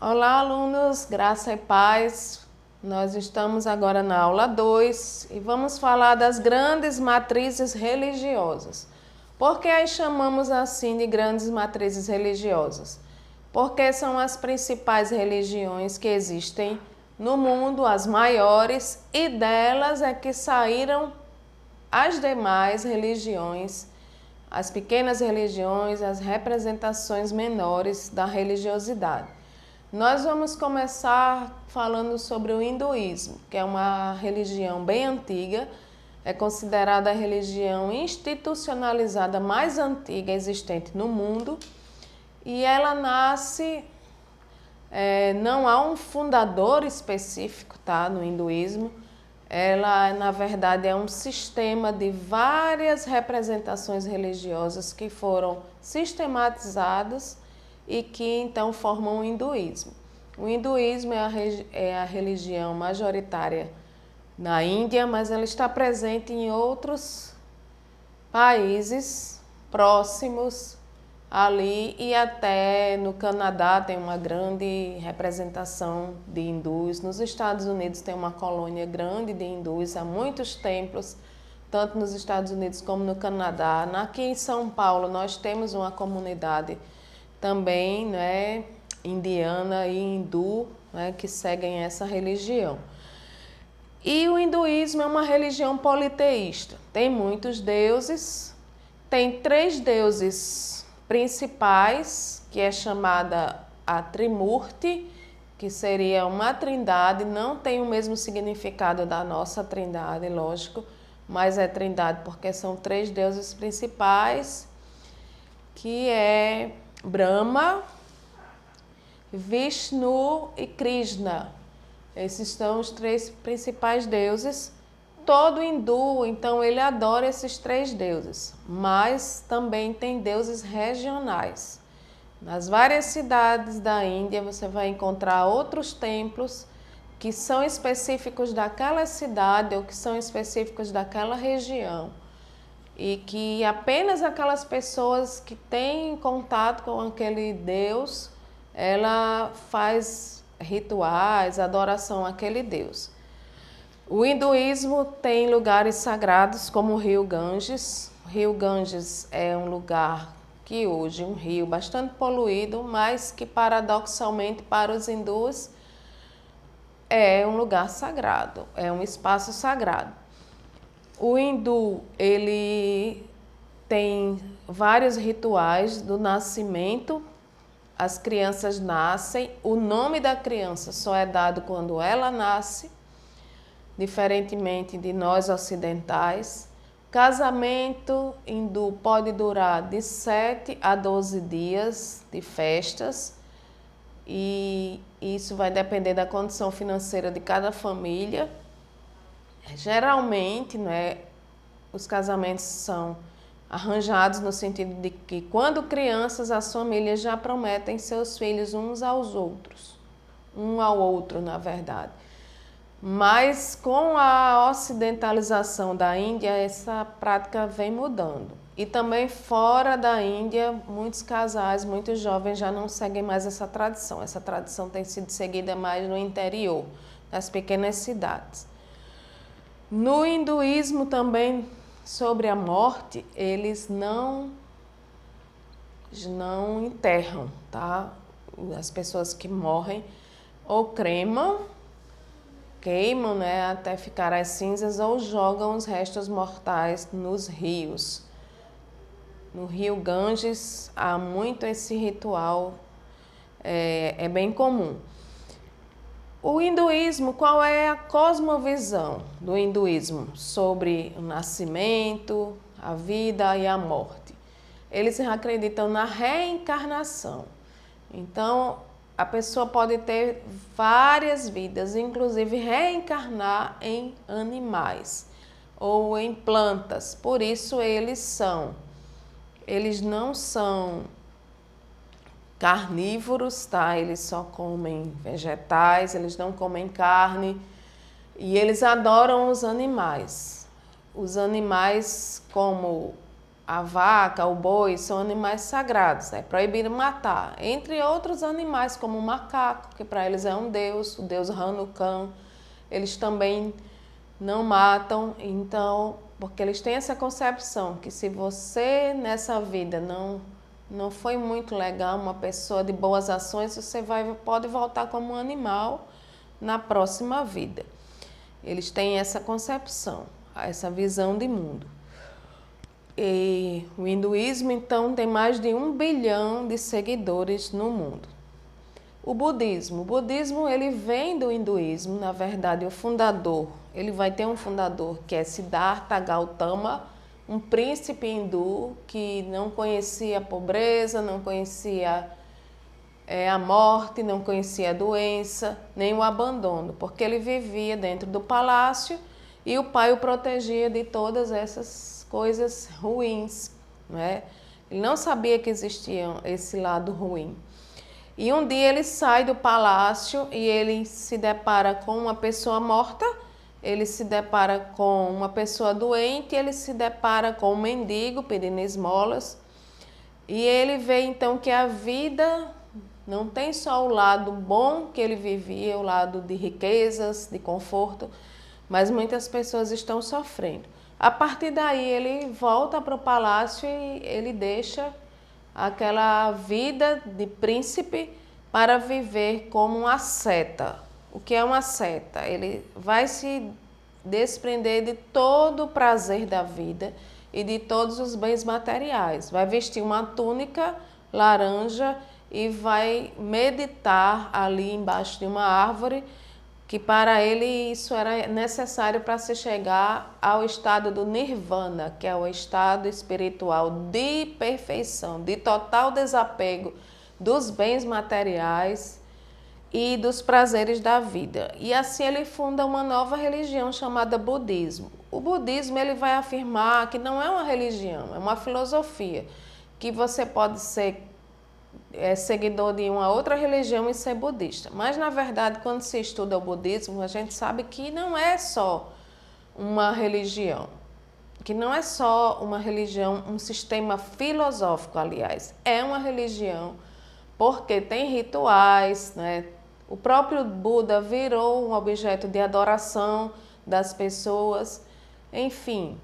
Olá, alunos, graça e paz. Nós estamos agora na aula 2 e vamos falar das grandes matrizes religiosas. Por que as chamamos assim de grandes matrizes religiosas? Porque são as principais religiões que existem no mundo, as maiores, e delas é que saíram as demais religiões, as pequenas religiões, as representações menores da religiosidade. Nós vamos começar falando sobre o hinduísmo, que é uma religião bem antiga, é considerada a religião institucionalizada mais antiga existente no mundo, e ela nasce, não há um fundador específico, tá, no hinduísmo. Ela, na verdade, é um sistema de várias representações religiosas que foram sistematizadas e que então formam o hinduísmo. O hinduísmo é a religião majoritária na Índia, mas ela está presente em outros países próximos ali, e até no Canadá tem uma grande representação de hindus. Nos Estados Unidos tem uma colônia grande de hindus, há muitos templos, tanto nos Estados Unidos como no Canadá. Aqui em São Paulo nós temos uma comunidade também, né, indiana e hindu, né, que seguem essa religião. E o hinduísmo é uma religião politeísta. Tem muitos deuses, tem 3 deuses principais, que é chamada a Trimurti, que seria uma trindade. Não tem o mesmo significado da nossa trindade, lógico, mas é trindade porque são 3 deuses principais, que é Brahma, Vishnu e Krishna. Esses são os 3 principais deuses. Todo hindu, então, ele adora esses 3 deuses, mas também tem deuses regionais. Nas várias cidades da Índia você vai encontrar outros templos que são específicos daquela cidade ou que são específicos daquela região, e que apenas aquelas pessoas que têm contato com aquele Deus, ela faz rituais, adoração àquele Deus. O hinduísmo tem lugares sagrados como o rio Ganges. O rio Ganges é um lugar que hoje é um rio bastante poluído, mas que paradoxalmente para os hindus é um lugar sagrado, é um espaço sagrado. O hindu, ele tem vários rituais do nascimento. As crianças nascem, o nome da criança só é dado quando ela nasce, diferentemente de nós ocidentais. Casamento hindu pode durar de 7 a 12 dias de festas, e isso vai depender da condição financeira de cada família. Geralmente, né, os casamentos são arranjados no sentido de que, quando crianças, as famílias já prometem seus filhos uns aos outros, um ao outro, na verdade. Mas com a ocidentalização da Índia, essa prática vem mudando. E também fora da Índia, muitos casais, muitos jovens já não seguem mais essa tradição. Essa tradição tem sido seguida mais no interior, nas pequenas cidades. No hinduísmo também, sobre a morte, eles não enterram, tá? As pessoas que morrem ou queimam, né, até ficar as cinzas, ou jogam os restos mortais nos rios. No rio Ganges há muito esse ritual, é bem comum. O hinduísmo, qual é a cosmovisão do hinduísmo sobre o nascimento, a vida e a morte? Eles acreditam na reencarnação. Então, a pessoa pode ter várias vidas, inclusive reencarnar em animais ou em plantas. Por isso eles não são carnívoros, tá? Eles só comem vegetais, eles não comem carne, e eles adoram os animais. Os animais como a vaca, o boi são animais sagrados, é proibido matar, entre outros animais como o macaco, que para eles é um deus, o deus Hanukkah, eles também não matam, então, porque eles têm essa concepção que se você nessa vida não foi muito legal, uma pessoa de boas ações, você pode voltar como um animal na próxima vida. Eles têm essa concepção, essa visão de mundo. E o hinduísmo, então, tem mais de 1 bilhão de seguidores no mundo. O budismo ele vem do hinduísmo, na verdade, o fundador, ele vai ter um fundador que é Siddhartha Gautama, um príncipe hindu que não conhecia a pobreza, não conhecia a morte, não conhecia a doença, nem o abandono, porque ele vivia dentro do palácio e o pai o protegia de todas essas coisas ruins, né? Ele não sabia que existia esse lado ruim. E um dia ele sai do palácio e ele se depara com uma pessoa morta, ele se depara com uma pessoa doente, ele se depara com um mendigo pedindo esmolas. E ele vê então que a vida não tem só o lado bom que ele vivia, o lado de riquezas, de conforto, mas muitas pessoas estão sofrendo. A partir daí ele volta para o palácio e ele deixa aquela vida de príncipe para viver como um asceta. O que é um asceta? Ele vai se desprender de todo o prazer da vida e de todos os bens materiais. Vai vestir uma túnica laranja e vai meditar ali embaixo de uma árvore, que para ele isso era necessário para se chegar ao estado do nirvana, que é o estado espiritual de perfeição, de total desapego dos bens materiais e dos prazeres da vida. E assim ele funda uma nova religião chamada budismo. O budismo ele vai afirmar que não é uma religião, é uma filosofia, que você pode ser seguidor de uma outra religião e ser budista. Mas, na verdade, quando se estuda o budismo, a gente sabe que não é só uma religião, que não é só uma religião, um sistema filosófico, aliás. É uma religião porque tem rituais, né? O próprio Buda virou um objeto de adoração das pessoas. Enfim,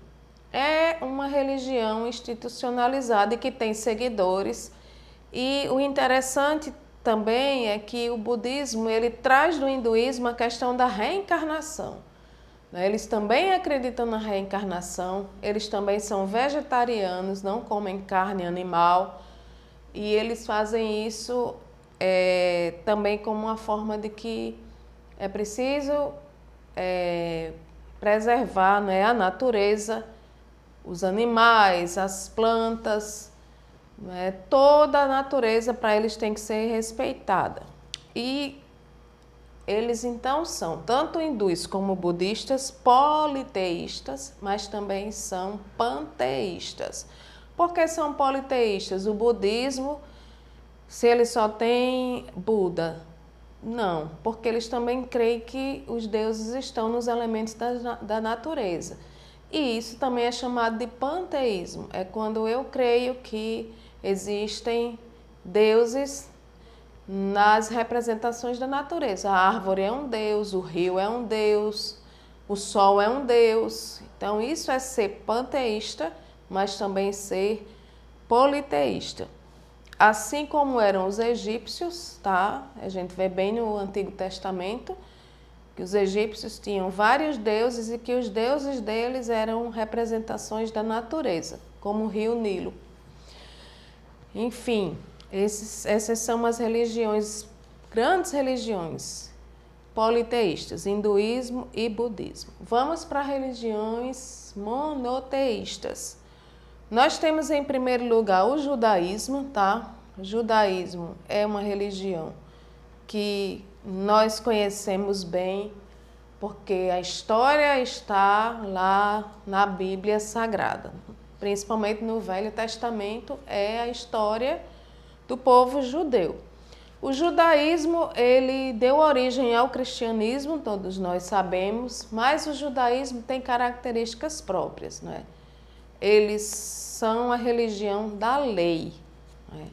é uma religião institucionalizada e que tem seguidores. E o interessante também é que o budismo ele traz do hinduísmo a questão da reencarnação. Eles também acreditam na reencarnação, eles também são vegetarianos, não comem carne animal e eles fazem isso também como uma forma de que é preciso preservar, né, a natureza, os animais, as plantas, né, toda a natureza para eles tem que ser respeitada. E eles então são tanto hindus como budistas politeístas, mas também são panteístas. Por que são politeístas? O budismo, se ele só tem Buda? Não, porque eles também creem que os deuses estão nos elementos da natureza. E isso também é chamado de panteísmo. É quando eu creio que existem deuses nas representações da natureza. A árvore é um deus, o rio é um deus, o sol é um deus. Então isso é ser panteísta, mas também ser politeísta. Assim como eram os egípcios, tá? A gente vê bem no Antigo Testamento que os egípcios tinham vários deuses e que os deuses deles eram representações da natureza, como o rio Nilo. Enfim, essas são as religiões, grandes religiões politeístas, hinduísmo e budismo. Vamos para religiões monoteístas. Nós temos em primeiro lugar o judaísmo, tá? O judaísmo é uma religião que nós conhecemos bem, porque a história está lá na Bíblia Sagrada. Principalmente no Velho Testamento, é a história do povo judeu. O judaísmo, ele deu origem ao cristianismo, todos nós sabemos, mas o judaísmo tem características próprias, né? eles são a religião da lei, né?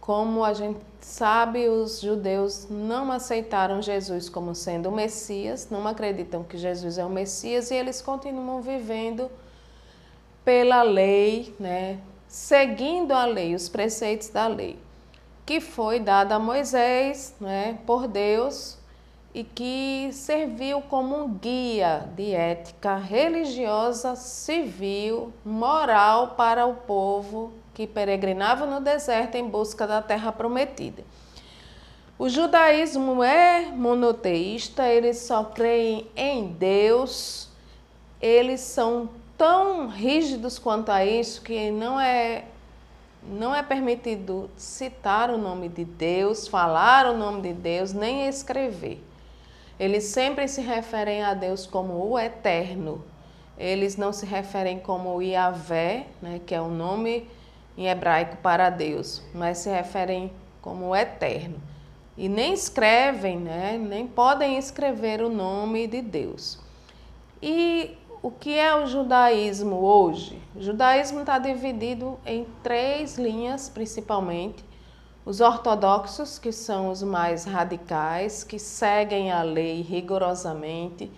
Como a gente sabe, os judeus não aceitaram Jesus como sendo o Messias, não acreditam que Jesus é o Messias e eles continuam vivendo pela lei, né? Seguindo a lei, os preceitos da lei, que foi dada a Moisés, né, por Deus, e que serviu como um guia de ética religiosa, civil, moral para o povo que peregrinava no deserto em busca da terra prometida. O judaísmo é monoteísta, eles só creem em Deus, eles são tão rígidos quanto a isso que não é permitido citar o nome de Deus, falar o nome de Deus, nem escrever. Eles sempre se referem a Deus como o Eterno. Eles não se referem como Yahvé, né, que é o nome em hebraico para Deus, mas se referem como o Eterno. E nem escrevem, né, nem podem escrever o nome de Deus. E o que é o judaísmo hoje? O judaísmo está dividido em 3 linhas, principalmente. Os ortodoxos, que são os mais radicais, que seguem a lei rigorosamente,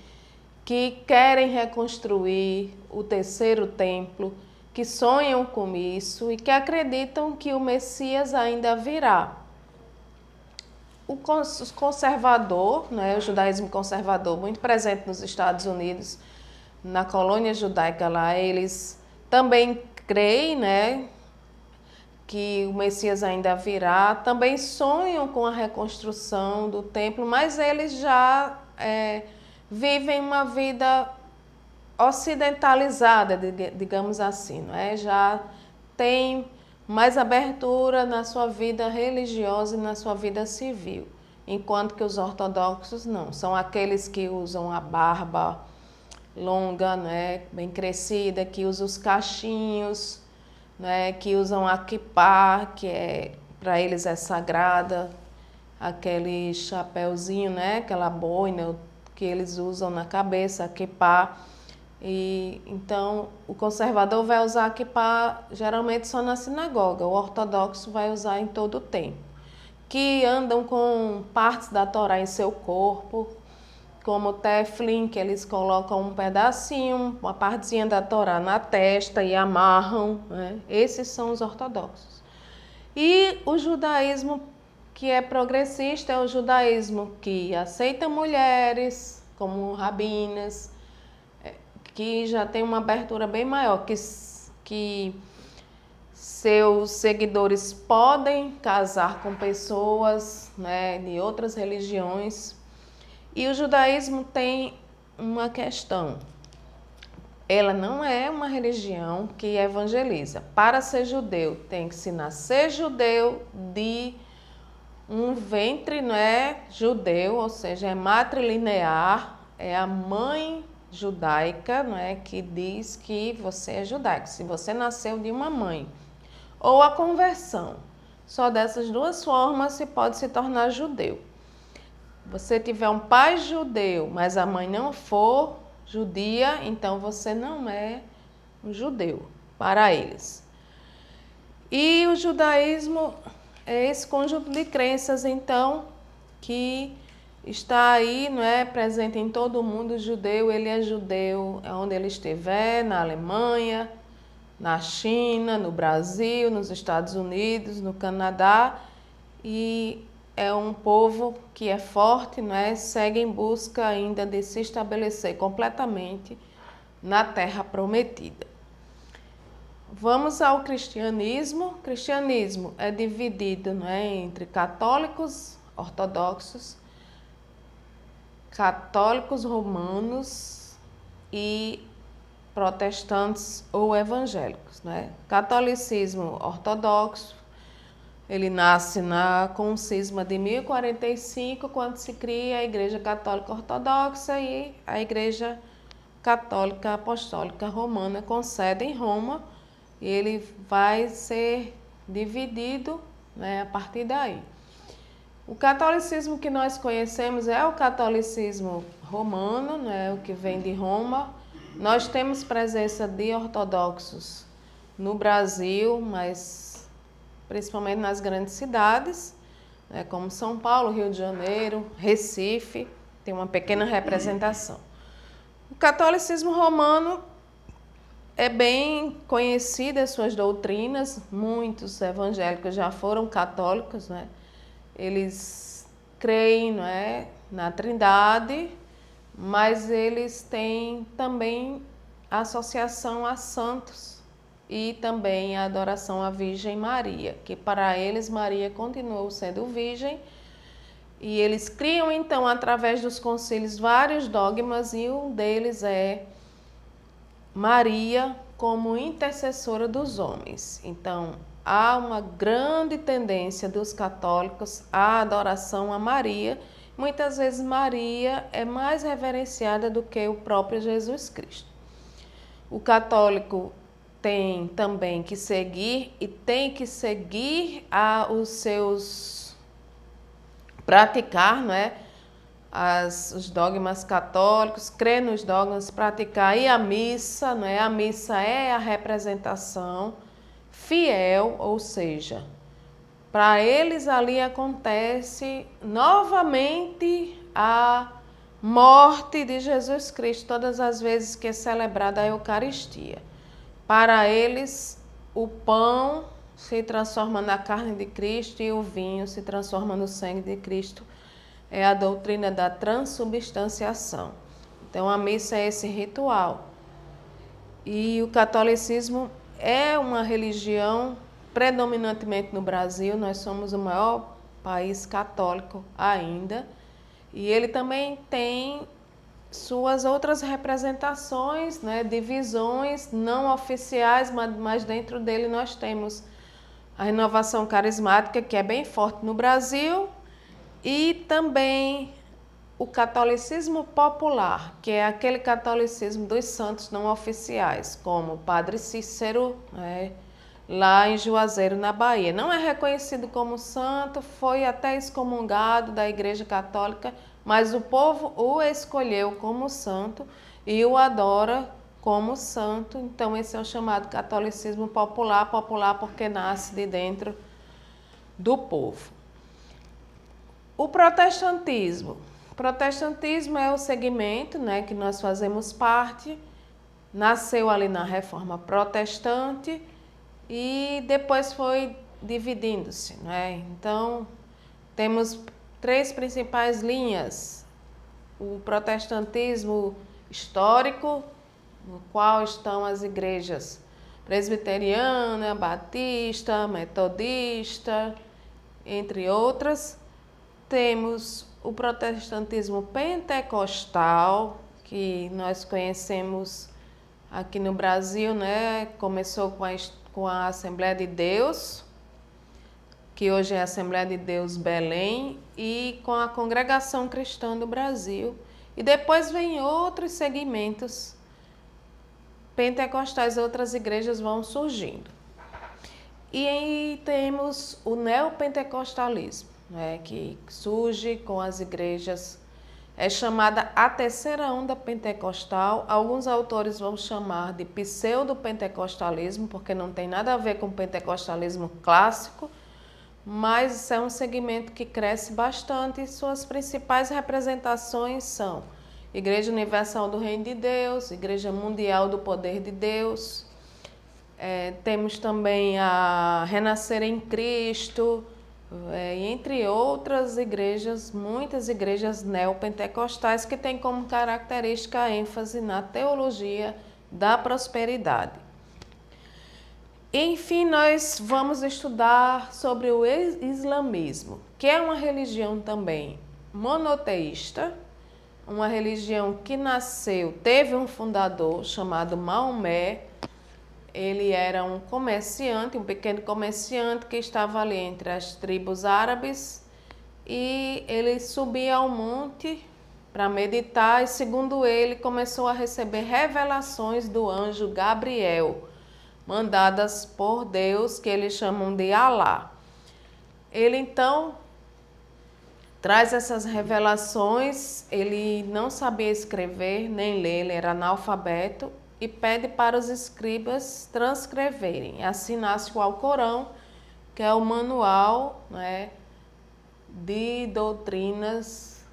que querem reconstruir o terceiro templo, que sonham com isso e que acreditam que o Messias ainda virá. O conservador, né, o judaísmo conservador, muito presente nos Estados Unidos, na colônia judaica lá, eles também creem, né, que o Messias ainda virá, também sonham com a reconstrução do templo, mas eles já vivem uma vida ocidentalizada, digamos assim, não é? Já tem mais abertura na sua vida religiosa e na sua vida civil, enquanto que os ortodoxos não, são aqueles que usam a barba longa, né, bem crescida, que usam os cachinhos, né, que usam a kippá, que para eles é sagrada, aquele chapéuzinho, né, aquela boina que eles usam na cabeça, a kippá. E então o conservador vai usar a kippá geralmente só na sinagoga, o ortodoxo vai usar em todo o tempo. Que andam com partes da Torá em seu corpo, como o teflin, que eles colocam um pedacinho, uma partezinha da Torá na testa e amarram, né? Esses são os ortodoxos. E o judaísmo que é progressista é o judaísmo que aceita mulheres como rabinas, que já tem uma abertura bem maior, que seus seguidores podem casar com pessoas, né, de outras religiões. E o judaísmo tem uma questão. Ela não é uma religião que evangeliza. Para ser judeu, tem que se nascer judeu de um ventre, não é judeu, ou seja, é matrilinear, é a mãe judaica, não é, que diz que você é judaico, se você nasceu de uma mãe. Ou a conversão. Só dessas 2 formas se pode se tornar judeu. Você tiver um pai judeu, mas a mãe não for judia, então você não é um judeu para eles. E o judaísmo é esse conjunto de crenças, então, que está aí, não é, presente em todo o mundo. O judeu, ele é judeu onde ele estiver, na Alemanha, na China, no Brasil, nos Estados Unidos, no Canadá, e é um povo que é forte, né? Segue em busca ainda de se estabelecer completamente na Terra Prometida. Vamos ao cristianismo. O cristianismo é dividido, né, entre católicos ortodoxos, católicos romanos e protestantes ou evangélicos, né? Catolicismo ortodoxo, ele nasce com o cisma de 1045, quando se cria a Igreja Católica Ortodoxa e a Igreja Católica Apostólica Romana, com sede em Roma, e ele vai ser dividido, né, a partir daí. O catolicismo que nós conhecemos é o catolicismo romano, né, o que vem de Roma, Nós temos presença de ortodoxos no Brasil, mas principalmente nas grandes cidades, né, como São Paulo, Rio de Janeiro, Recife, tem uma pequena representação. O catolicismo romano é bem conhecido as suas doutrinas, muitos evangélicos já foram católicos, né? Eles creem, não é, na Trindade, mas eles têm também associação a santos e também a adoração à Virgem Maria, que para eles Maria continuou sendo virgem, e eles criam então através dos concílios vários dogmas, e um deles é Maria como intercessora dos homens. Então, há uma grande tendência dos católicos à adoração a Maria. Muitas vezes Maria é mais reverenciada do que o próprio Jesus Cristo. O católico tem também que seguir e tem que seguir os seus praticar, não é? Os dogmas católicos, crer nos dogmas, praticar, e a missa, não é? A missa é a representação fiel, ou seja, para eles ali acontece novamente a morte de Jesus Cristo, todas as vezes que é celebrada a Eucaristia. Para eles, o pão se transforma na carne de Cristo e o vinho se transforma no sangue de Cristo. É a doutrina da transubstanciação. Então, a missa é esse ritual. E o catolicismo é uma religião predominantemente no Brasil. Nós somos o maior país católico ainda. E ele também tem suas outras representações, né, divisões não oficiais, mas dentro dele nós temos a renovação carismática, que é bem forte no Brasil, e também o catolicismo popular, que é aquele catolicismo dos santos não oficiais, como o Padre Cícero, né, lá em Juazeiro, na Bahia. Não é reconhecido como santo, foi até excomungado da Igreja Católica, mas o povo o escolheu como santo e o adora como santo. Então esse é o chamado catolicismo popular, popular porque nasce de dentro do povo. O protestantismo. O protestantismo é o segmento, né, que nós fazemos parte, nasceu ali na Reforma Protestante e depois foi dividindo-se, né? Então, temos três principais linhas. O protestantismo histórico, no qual estão as igrejas presbiteriana, batista, metodista, entre outras. Temos o protestantismo pentecostal, que nós conhecemos aqui no Brasil, né? Começou com a Assembleia de Deus, que hoje é a Assembleia de Deus Belém, e com a Congregação Cristã do Brasil. E depois vem outros segmentos pentecostais, outras igrejas vão surgindo. E aí temos o neopentecostalismo, né, que surge com as igrejas, é chamada a terceira onda pentecostal. Alguns autores vão chamar de pseudo-pentecostalismo, porque não tem nada a ver com o pentecostalismo clássico, mas é um segmento que cresce bastante e suas principais representações são Igreja Universal do Reino de Deus, Igreja Mundial do Poder de Deus, temos também a Renascer em Cristo, entre outras igrejas, muitas igrejas neopentecostais que têm como característica a ênfase na teologia da prosperidade. Enfim, nós vamos estudar sobre o islamismo, que é uma religião também monoteísta, uma religião que nasceu, teve um fundador chamado Maomé. Ele era um comerciante, um pequeno comerciante que estava ali entre as tribos árabes, e ele subia ao monte para meditar e, segundo ele, começou a receber revelações do anjo Gabriel, mandadas por Deus, que eles chamam de Alá. Ele então traz essas revelações. Ele não sabia escrever nem ler, ele era analfabeto, e pede para os escribas transcreverem. Assim nasce o Alcorão, que é o manual, né, de doutrinas,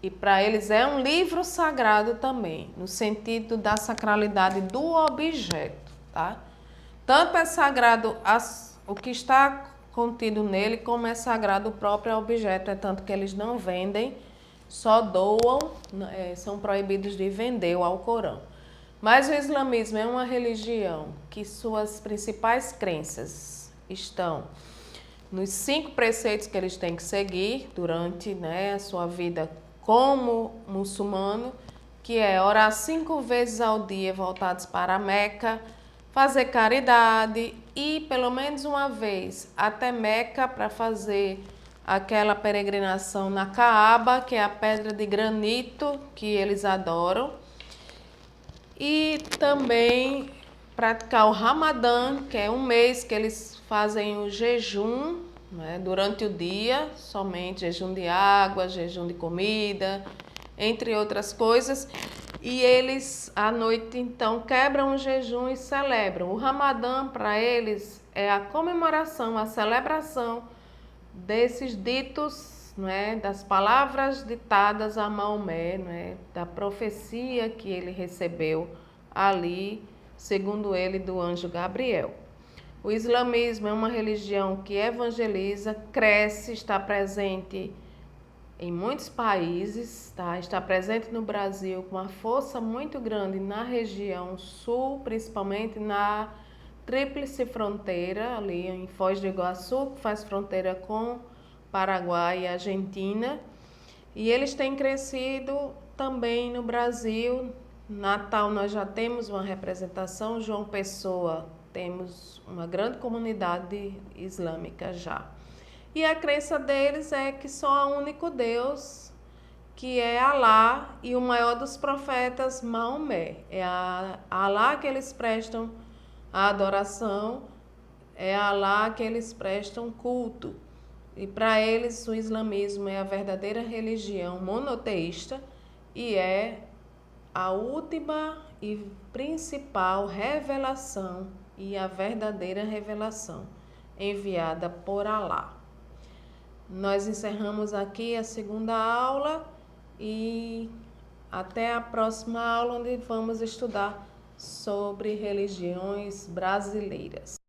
e para eles é um livro sagrado também, no sentido da sacralidade do objeto, tá? Tanto é sagrado o que está contido nele, como é sagrado o próprio objeto, é tanto que eles não vendem, só doam, são proibidos de vender o Alcorão. Mas o islamismo é uma religião que suas principais crenças estão nos 5 preceitos que eles têm que seguir durante, né, a sua vida como muçulmano, que é orar 5 vezes ao dia voltados para a Meca, fazer caridade e pelo menos uma vez até Meca para fazer aquela peregrinação na Caaba, que é a pedra de granito que eles adoram. E também praticar o Ramadã, que é um mês que eles fazem o jejum, né, durante o dia, somente jejum de água, jejum de comida, entre outras coisas. E eles, à noite, então, quebram o jejum e celebram. O Ramadã, para eles, é a comemoração, a celebração desses ditos, né, das palavras ditadas a Maomé, né, da profecia que ele recebeu ali, segundo ele, do anjo Gabriel. O islamismo é uma religião que evangeliza, cresce, está presente em muitos países, tá? Está presente no Brasil com uma força muito grande na região sul, principalmente na tríplice fronteira, ali em Foz do Iguaçu, que faz fronteira com Paraguai e Argentina. E eles têm crescido também no Brasil. Natal nós já temos uma representação, João Pessoa temos uma grande comunidade islâmica já. E a crença deles é que só há um único Deus, que é Alá, e o maior dos profetas, Maomé. É a Alá que eles prestam a adoração, é a Alá que eles prestam culto. E para eles o islamismo é a verdadeira religião monoteísta e é a última e principal revelação e a verdadeira revelação enviada por Alá. Nós encerramos aqui a segunda aula e até a próxima aula, onde vamos estudar sobre religiões brasileiras.